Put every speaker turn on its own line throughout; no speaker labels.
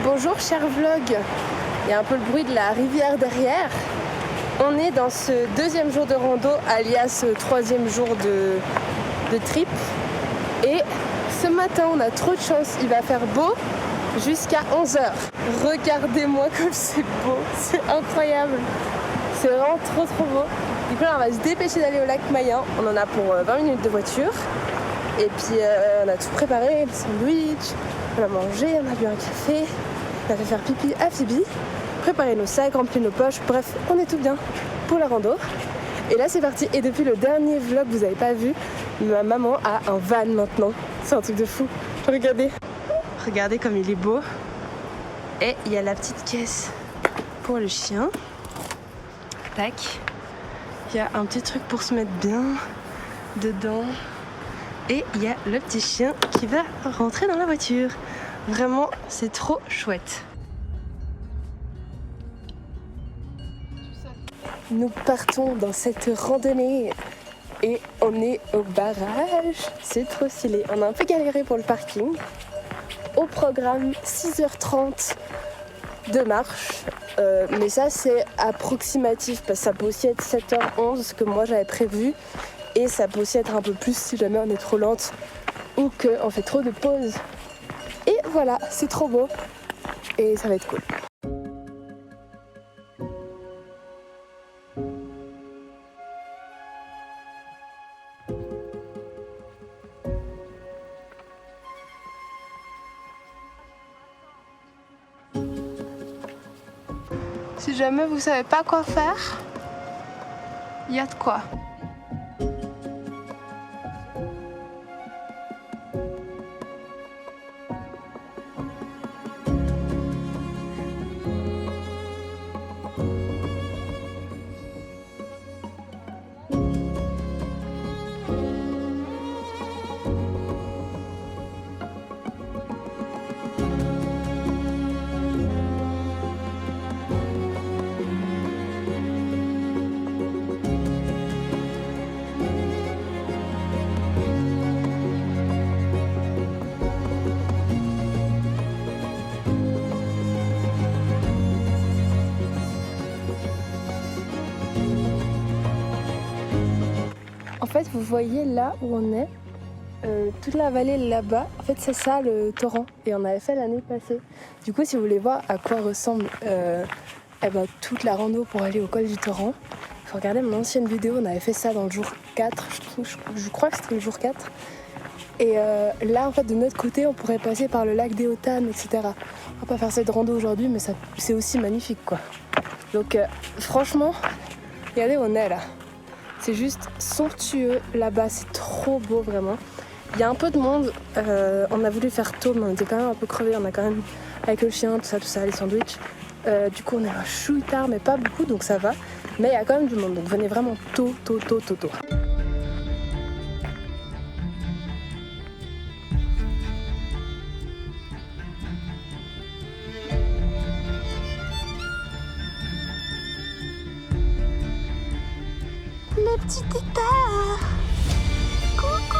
Bonjour cher vlog, il y a un peu le bruit de la rivière derrière. On est dans ce deuxième jour de rando, alias troisième jour de trip. Et ce matin on a trop de chance, il va faire beau jusqu'à 11h. Regardez-moi comme c'est beau, c'est incroyable. C'est vraiment trop beau. Du coup là on va se dépêcher d'aller au lac Mayen, on en a pour 20 minutes de voiture. Et puis on a tout préparé, le sandwich, on a mangé, on a bu un café, on a fait faire pipi à Phoebe, préparé nos sacs, rempli nos poches, bref, on est tout bien pour la rando. Et là c'est parti, et depuis le dernier vlog, vous avez pas vu, ma maman a un van maintenant, c'est un truc de fou. Regardez comme il est beau. Et il y a la petite caisse pour le chien. Tac. Il y a un petit truc pour se mettre bien dedans. Et il y a le petit chien qui va rentrer dans la voiture. Vraiment, c'est trop chouette. Nous partons dans cette randonnée et on est au barrage. C'est trop stylé. On a un peu galéré pour le parking. Au programme 6h30 de marche. Mais ça, c'est approximatif parce que ça peut aussi être 7h11, ce que moi j'avais prévu. Et ça peut aussi être un peu plus si jamais on est trop lente ou qu'on fait trop de pauses. Et voilà, c'est trop beau et ça va être cool. Si jamais vous savez pas quoi faire, il y a de quoi. En fait, vous voyez là où on est, toute la vallée là-bas, en fait c'est ça le torrent et on avait fait l'année passée. Du coup, si vous voulez voir à quoi ressemble toute la rando pour aller au col du torrent, il faut regarder mon ancienne vidéo, on avait fait ça dans le jour 4, je crois que c'était le jour 4. Et là, en fait, de notre côté, on pourrait passer par le lac des Hautanes, etc. On va pas faire cette rando aujourd'hui, mais c'est aussi magnifique, quoi. Donc franchement, regardez où on est là. C'est juste somptueux là-bas, c'est trop beau vraiment. Il y a un peu de monde, on a voulu faire tôt mais on était quand même un peu crevés, on a quand même avec le chien, tout ça, les sandwichs. Du coup on est un chouille tard mais pas beaucoup donc ça va. Mais il y a quand même du monde donc venez vraiment tôt. Le petit tétard. Coucou.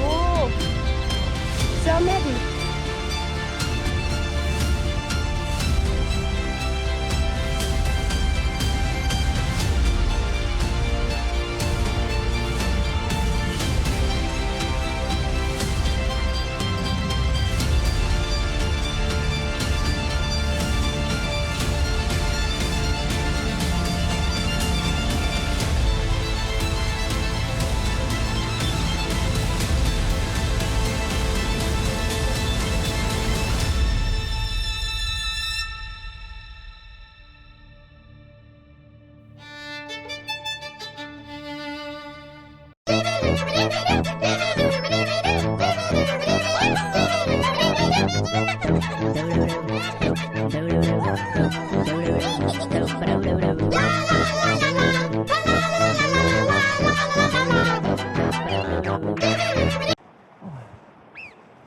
Oh, c'est un aigle.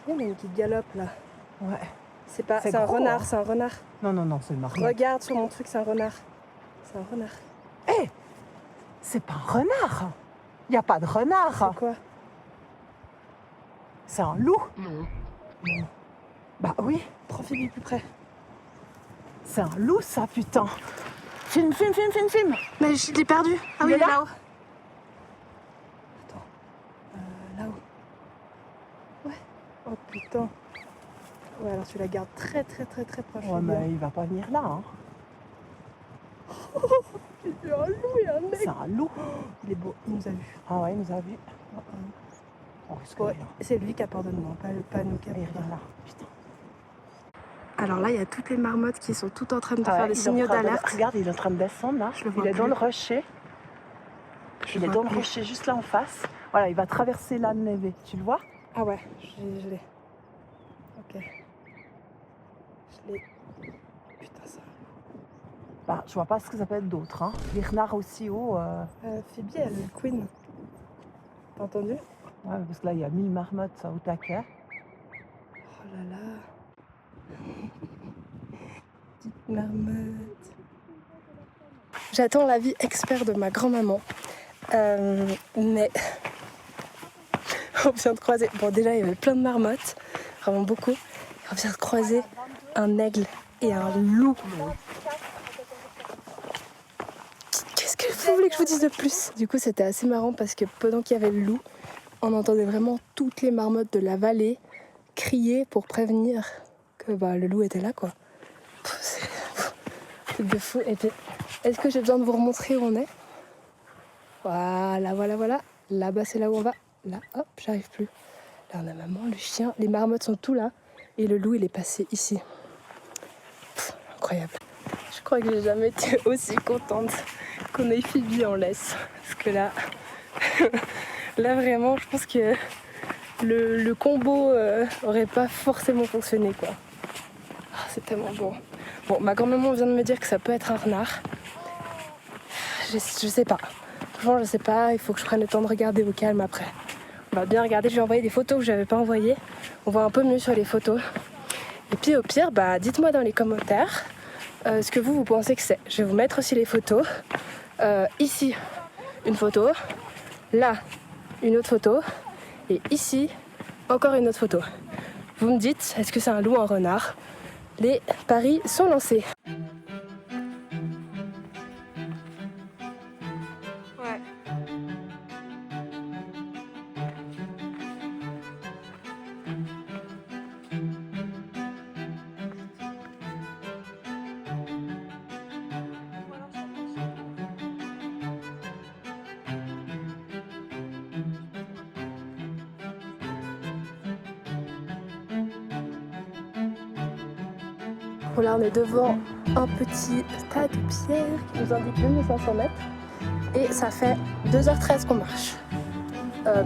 Il y a une qui galope là.
Ouais.
C'est un
gros,
renard,
hein.
c'est un renard.
Non, c'est une marmotte.
Regarde sur mon truc, c'est un renard. C'est un renard.
Hé, c'est pas un renard. Il n'y a pas de renard.
C'est quoi?
C'est un loup. Bah oui,
Profile plus près.
c'est un loup ça, putain. Filme.
Mais je l'ai perdu. Ah
Il est là
là-haut. Attends. Là-haut. Ouais. Oh putain. Ouais, alors tu la gardes très proche.
Ouais, mais il va pas venir là. Hein.
Il y a un loup et un mec.
C'est un loup.
Il est beau, il nous a vus.
Ah ouais, il nous a vus. On risque
Ouais,
rien.
c'est lui qui a peur de nous, pas nous qui a
Il
peur.
vient là. Putain.
Alors là, il y a toutes les marmottes qui sont toutes en train de
Ah ouais,
faire des
il est
signaux
en train de-
d'alerte.
Regarde, il est en train de descendre là.
Je le vois
Il est
plus.
dans le rocher.
Je
Il est
vois
dans le
plus.
rocher juste là en face. Voilà, il va traverser la neve. Tu le vois?
Ah ouais, je l'ai. Ok. Je l'ai. Putain, ça.
Bah, je vois pas ce que ça peut être d'autre. Hein. Les renards aussi haut.
Phoebe, elle est queen. T'as entendu?
Ouais, parce que là, il y a 1000 marmottes au taquet.
Oh là là. Petite marmotte. J'attends l'avis expert de ma grand-maman. Mais on vient de croiser. Bon, déjà, il y avait plein de marmottes, vraiment beaucoup. On vient de croiser un aigle et un loup. Qu'est-ce que vous voulez que je vous dise de plus? Du coup, c'était assez marrant parce que pendant qu'il y avait le loup, on entendait vraiment toutes les marmottes de la vallée crier pour prévenir que le loup était là, quoi. C'est un truc de fou. Et puis, est-ce que j'ai besoin de vous remontrer où on est? Voilà. Là-bas, c'est là où on va. Là, hop, j'arrive plus. Là, on a maman, le chien, les marmottes sont tout là. Et le loup, il est passé ici. Incroyable. Je crois que j'ai jamais été aussi contente qu'on ait Phoebe en laisse. Parce que là, là vraiment, je pense que le combo aurait pas forcément fonctionné, quoi. Oh, c'est tellement bon. Bon, ma grand-maman vient de me dire que ça peut être un renard. Je sais pas. Franchement, je sais pas. Il faut que je prenne le temps de regarder au calme après. On va bien regarder. Je vais envoyer des photos que j'avais pas envoyées. On voit un peu mieux sur les photos. Et puis au pire, dites-moi dans les commentaires ce que vous pensez que c'est. Je vais vous mettre aussi les photos. Ici, une photo. Là, une autre photo. Et ici, encore une autre photo. Vous me dites, est-ce que c'est un loup ou un renard? Les paris sont lancés. Ouais. Voilà, on est devant un petit tas de pierres qui nous indique 2500 mètres. Et ça fait 2h13 qu'on marche.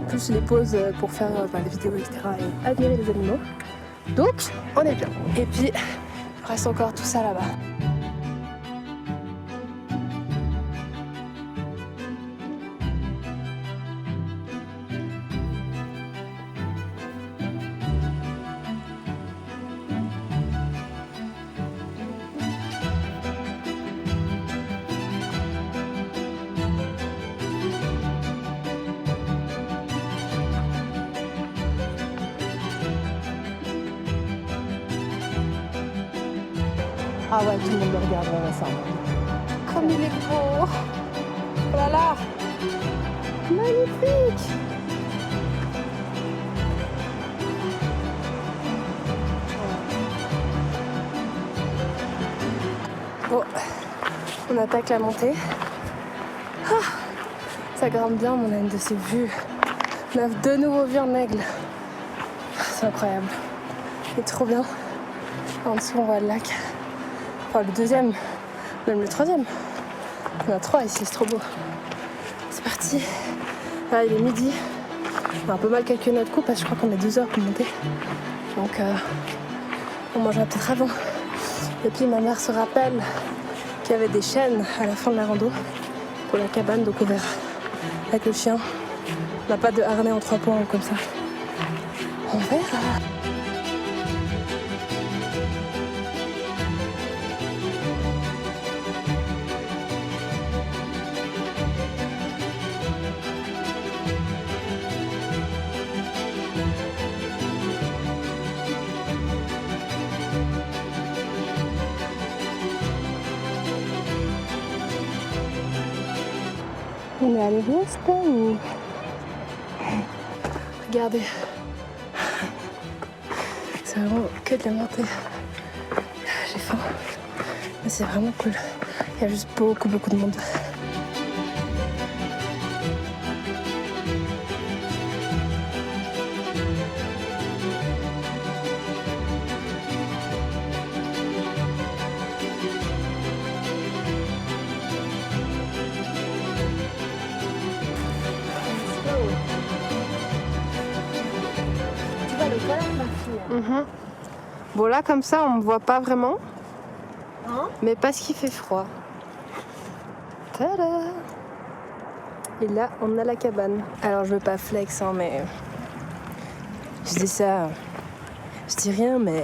Plus les pauses pour faire les vidéos, etc. et admirer les animaux. Donc, on est bien. Et puis, il reste encore tout ça là-bas.
Ah ouais, tout le monde le regarde, ça.
Comme il est beau! Oh là là! Magnifique! Bon, on attaque la montée. Ah, ça grimpe bien, mon âne de ces vues. On a de nouveau vu un aigle. C'est incroyable. C'est trop bien. En dessous, on voit le lac. Enfin, le deuxième, même le troisième. Il y en a 3 ici, c'est trop beau. C'est parti. Là, il est midi. On a un peu mal calculé notre coup parce que je crois qu'on a 2 heures pour monter. Donc, on mangera peut-être avant. Et puis, ma mère se rappelle qu'il y avait des chênes à la fin de la rando pour la cabane, donc on verra. Avec le chien, on n'a pas de harnais en 3 points comme ça. On verra. On est allé voir ça ou... Regardez. C'est vraiment que de la montée. J'ai faim. Mais c'est vraiment cool. Il y a juste beaucoup de monde. Bon là comme ça on me voit pas vraiment, mais parce qu'il fait froid. Tada! Et là on a la cabane. Alors je veux pas flex mais je dis ça, je dis rien mais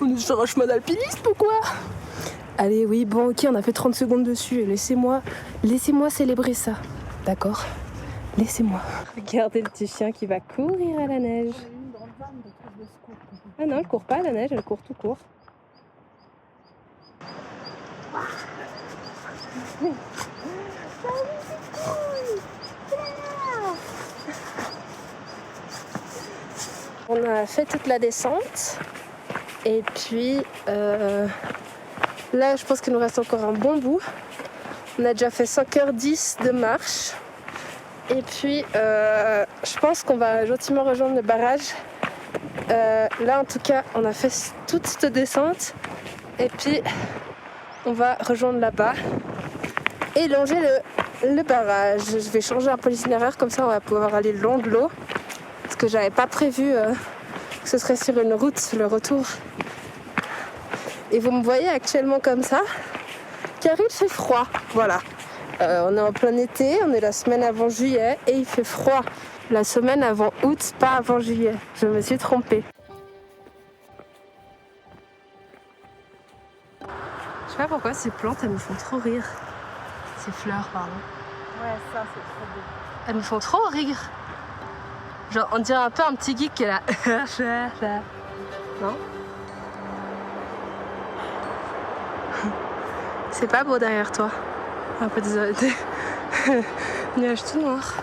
on est sur un chemin d'alpiniste ou quoi? Allez oui bon ok on a fait 30 secondes dessus, laissez-moi célébrer ça, d'accord? Laissez-moi. Regardez le petit chien qui va courir à la neige. Ah non, elle court pas à la neige, elle court tout court. On a fait toute la descente. Et puis là, je pense qu'il nous reste encore un bon bout. On a déjà fait 5h10 de marche. Et puis, je pense qu'on va gentiment rejoindre le barrage. Là, en tout cas, on a fait toute cette descente. Et puis, on va rejoindre là-bas et longer le barrage. Je vais changer un peu l'itinéraire, comme ça, on va pouvoir aller le long de l'eau. Parce que j'avais pas prévu que ce serait sur une route, le retour. Et vous me voyez actuellement comme ça, car il fait froid. Voilà. On est en plein été, on est la semaine avant juillet et il fait froid. La semaine avant août, pas avant juillet. Je me suis trompée. Je sais pas pourquoi ces plantes, elles me font trop rire. Ces fleurs, pardon.
Ouais, ça c'est trop beau.
Elles me font trop rire. Genre, on dirait un peu un petit geek qui est là. Non? C'est pas beau derrière toi. Un peu désolé. Nuage tout noir.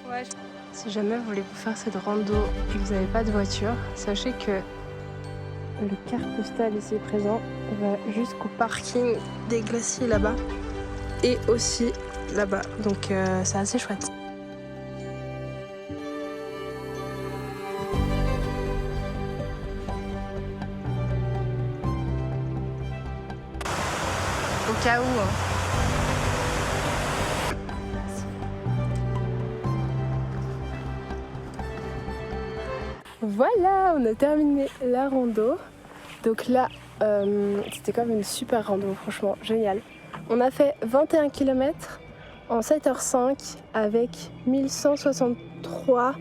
Ouais. Si jamais vous voulez vous faire cette rando et que vous n'avez pas de voiture, sachez que le carte postal ici présent va jusqu'au parking des glaciers là-bas et aussi là-bas. Donc c'est assez chouette. Au cas où. Voilà, on a terminé la rando. Donc là, c'était quand même une super rando, franchement, génial. On a fait 21 km en 7h05 avec 1163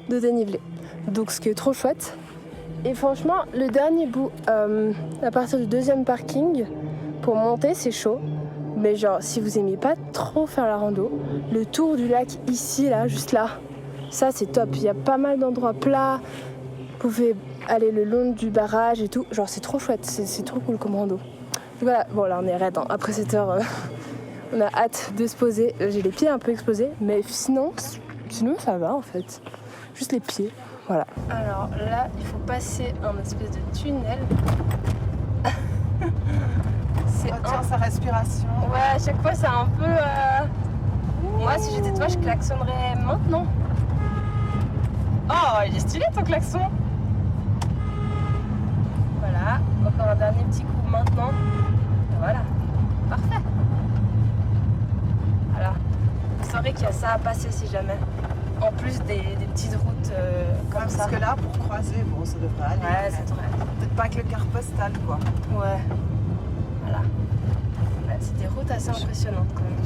de dénivelé. Donc ce qui est trop chouette. Et franchement, le dernier bout, à partir du deuxième parking, pour monter, c'est chaud. Mais genre, si vous aimez pas trop faire la rando, le tour du lac ici, là, juste là, ça c'est top. Il y a pas mal d'endroits plats. Vous pouvez aller le long du barrage et tout. Genre, c'est trop chouette. C'est trop cool comme rando. Donc voilà, bon là on est raide. Hein. Après cette heure, on a hâte de se poser. J'ai les pieds un peu explosés. Mais sinon ça va en fait. Juste les pieds. Voilà. Alors là, il faut passer un espèce de tunnel.
Tiens, sa respiration.
Ouais, à chaque fois c'est un peu... Moi si j'étais toi je klaxonnerais maintenant. Oh, il est stylé ton klaxon. Voilà, encore un dernier petit coup maintenant. Et voilà, parfait. Voilà, vous saurez qu'il y a ça à passer si jamais. En plus des petites routes comme ça.
Parce que là, pour croiser, bon, ça devrait aller.
Ouais, ça devrait.
Peut-être pas avec le carte postal, quoi.
Ouais, voilà. Ouais, c'est des routes assez impressionnantes quand même.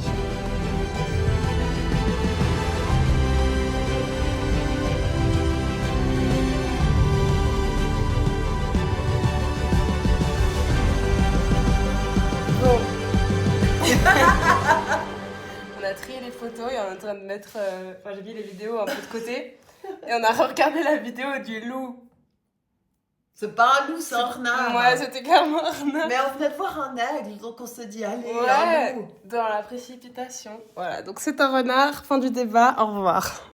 les photos et on est en train de mettre... Enfin, j'ai mis les vidéos un peu de côté. Et on a regardé la vidéo du loup.
C'est pas un loup, c'est un renard.
Ouais, c'était clairement un renard.
Mais on venait de voir un aigle, donc on se dit, allez,
Ouais,
un loup.
dans la précipitation. Voilà, donc c'est un renard. Fin du débat, au revoir.